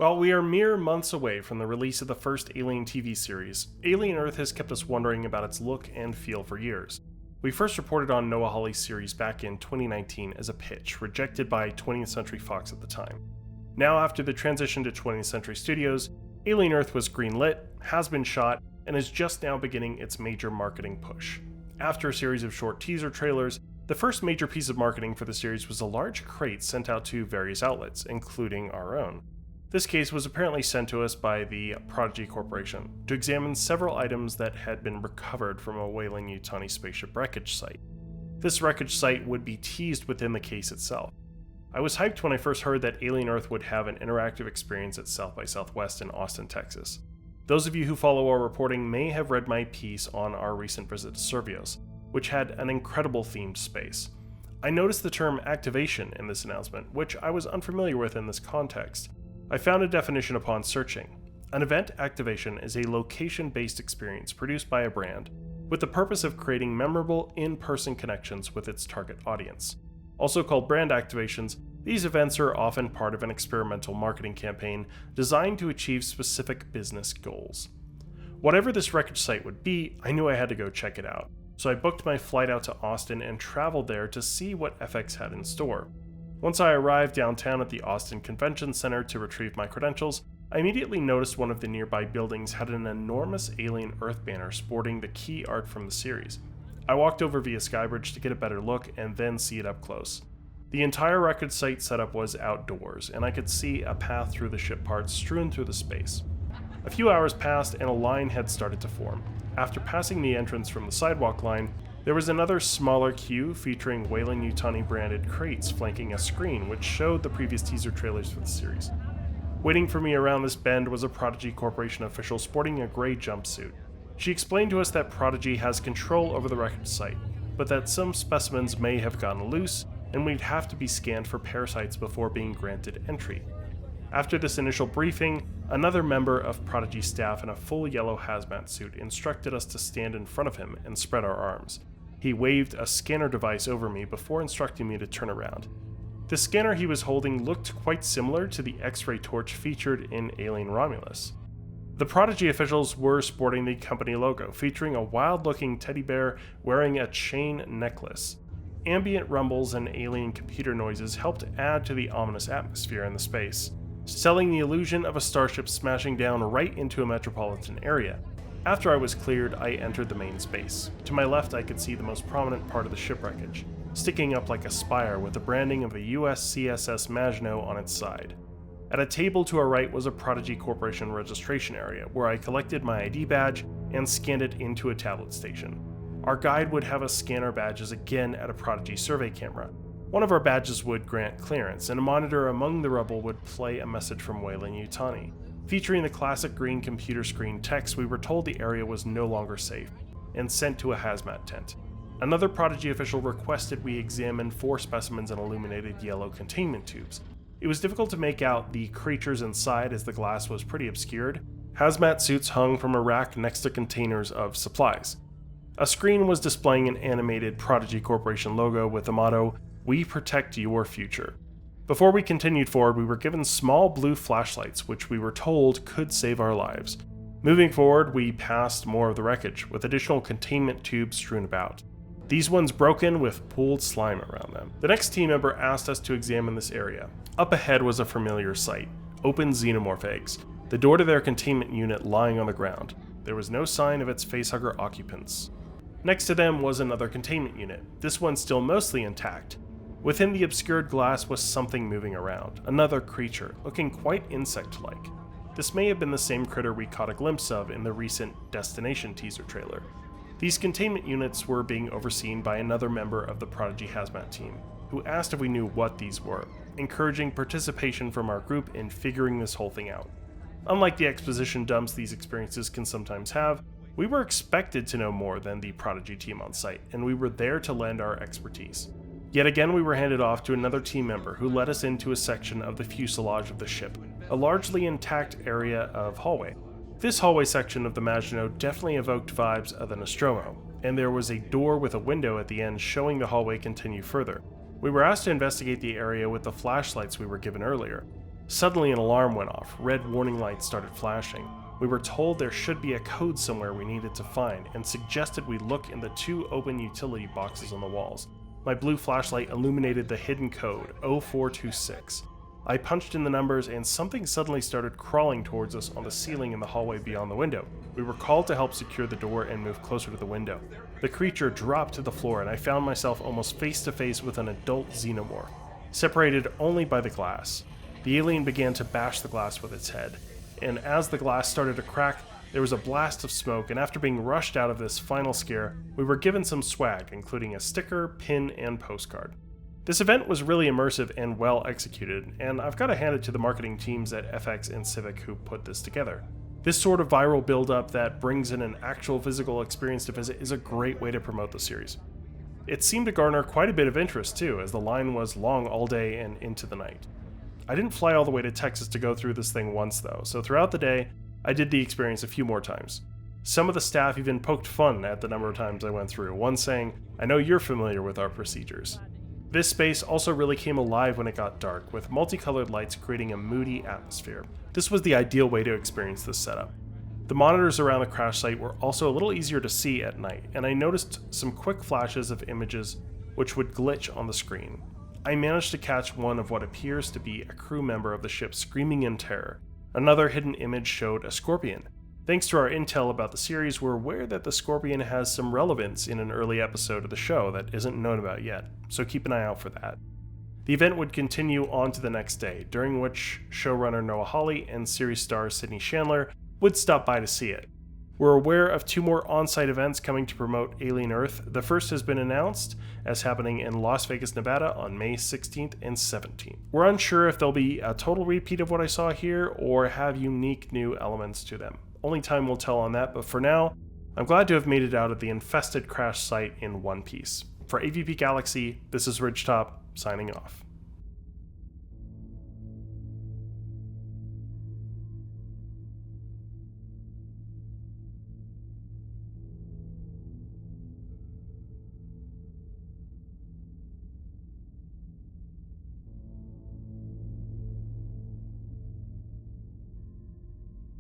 While we are mere months away from the release of the first Alien TV series, Alien Earth has kept us wondering about its look and feel for years. We first reported on Noah Hawley's series back in 2019 as a pitch, rejected by 20th Century Fox at the time. Now, after the transition to 20th Century Studios, Alien Earth was greenlit, has been shot, and is just now beginning its major marketing push. After a series of short teaser trailers, the first major piece of marketing for the series was a large crate sent out to various outlets, including our own. This case was apparently sent to us by the Prodigy Corporation to examine several items that had been recovered from a Weyland-Yutani spaceship wreckage site. This wreckage site would be teased within the case itself. I was hyped when I first heard that Alien Earth would have an interactive experience at South by Southwest in Austin, Texas. Those of you who follow our reporting may have read my piece on our recent visit to Servios, which had an incredible themed space. I noticed the term activation in this announcement, which I was unfamiliar with in this context. I found a definition upon searching. An event activation is a location-based experience produced by a brand with the purpose of creating memorable in-person connections with its target audience. Also called brand activations, these events are often part of an experimental marketing campaign designed to achieve specific business goals. Whatever this wreckage site would be, I knew I had to go check it out, so I booked my flight out to Austin and traveled there to see what FX had in store. Once I arrived downtown at the Austin Convention Center to retrieve my credentials, I immediately noticed one of the nearby buildings had an enormous Alien Earth banner sporting the key art from the series. I walked over via Skybridge to get a better look and then see it up close. The entire wreckage site setup was outdoors, and I could see a path through the ship parts strewn through the space. A few hours passed and a line had started to form. After passing the entrance from the sidewalk line, there was another smaller queue featuring Weyland-Yutani branded crates flanking a screen which showed the previous teaser trailers for the series. Waiting for me around this bend was a Prodigy Corporation official sporting a gray jumpsuit. She explained to us that Prodigy has control over the wreckage site, but that some specimens may have gotten loose and we'd have to be scanned for parasites before being granted entry. After this initial briefing, another member of Prodigy staff in a full yellow hazmat suit instructed us to stand in front of him and spread our arms. He waved a scanner device over me before instructing me to turn around. The scanner he was holding looked quite similar to the X-ray torch featured in Alien Romulus. The Prodigy officials were sporting the company logo, featuring a wild-looking teddy bear wearing a chain necklace. Ambient rumbles and alien computer noises helped add to the ominous atmosphere in the space, selling the illusion of a starship smashing down right into a metropolitan area. After I was cleared, I entered the main space. To my left, I could see the most prominent part of the ship wreckage, sticking up like a spire with the branding of the USCSS Maginot on its side. At a table to our right was a Prodigy Corporation registration area, where I collected my ID badge and scanned it into a tablet station. Our guide would have us scan our badges again at a Prodigy survey camera. One of our badges would grant clearance, and a monitor among the rubble would play a message from Weyland-Yutani. Featuring the classic green computer screen text, we were told the area was no longer safe, and sent to a hazmat tent. Another Prodigy official requested we examine 4 specimens in illuminated yellow containment tubes. It was difficult to make out the creatures inside as the glass was pretty obscured. Hazmat suits hung from a rack next to containers of supplies. A screen was displaying an animated Prodigy Corporation logo with the motto, "We protect your future." Before we continued forward, we were given small blue flashlights, which we were told could save our lives. Moving forward, we passed more of the wreckage, with additional containment tubes strewn about. These ones broken with pooled slime around them. The next team member asked us to examine this area. Up ahead was a familiar sight, open xenomorph eggs, the door to their containment unit lying on the ground. There was no sign of its facehugger occupants. Next to them was another containment unit, this one still mostly intact. Within the obscured glass was something moving around, another creature, looking quite insect-like. This may have been the same critter we caught a glimpse of in the recent Destination teaser trailer. These containment units were being overseen by another member of the Prodigy Hazmat team, who asked if we knew what these were, encouraging participation from our group in figuring this whole thing out. Unlike the exposition dumps these experiences can sometimes have, we were expected to know more than the Prodigy team on site, and we were there to lend our expertise. Yet again we were handed off to another team member who led us into a section of the fuselage of the ship, a largely intact area of hallway. This hallway section of the Maginot definitely evoked vibes of the Nostromo, and there was a door with a window at the end showing the hallway continue further. We were asked to investigate the area with the flashlights we were given earlier. Suddenly an alarm went off, red warning lights started flashing. We were told there should be a code somewhere we needed to find, and suggested we look in the 2 open utility boxes on the walls. My blue flashlight illuminated the hidden code, 0426. I punched in the numbers and something suddenly started crawling towards us on the ceiling in the hallway beyond the window. We were called to help secure the door and move closer to the window. The creature dropped to the floor and I found myself almost face to face with an adult xenomorph, separated only by the glass. The alien began to bash the glass with its head, and as the glass started to crack, there was a blast of smoke, and after being rushed out of this final scare, we were given some swag, including a sticker, pin, and postcard. This event was really immersive and well executed, and I've got to hand it to the marketing teams at FX and Civic who put this together. This sort of viral build-up that brings in an actual physical experience to visit is a great way to promote the series. It seemed to garner quite a bit of interest too, as the line was long all day and into the night. I didn't fly all the way to Texas to go through this thing once though, so throughout the day, I did the experience a few more times. Some of the staff even poked fun at the number of times I went through, one saying, "I know you're familiar with our procedures." This space also really came alive when it got dark, with multicolored lights creating a moody atmosphere. This was the ideal way to experience this setup. The monitors around the crash site were also a little easier to see at night, and I noticed some quick flashes of images which would glitch on the screen. I managed to catch one of what appears to be a crew member of the ship screaming in terror. Another hidden image showed a scorpion. Thanks to our intel about the series, we're aware that the scorpion has some relevance in an early episode of the show that isn't known about yet, so keep an eye out for that. The event would continue on to the next day, during which showrunner Noah Hawley and series star Sydney Chandler would stop by to see it. We're aware of 2 more on-site events coming to promote Alien Earth. The first has been announced as happening in Las Vegas, Nevada on May 16th and 17th. We're unsure if they'll be a total repeat of what I saw here or have unique new elements to them. Only time will tell on that, but for now, I'm glad to have made it out of the infested crash site in one piece. For AvP Galaxy, this is Ridgetop, signing off.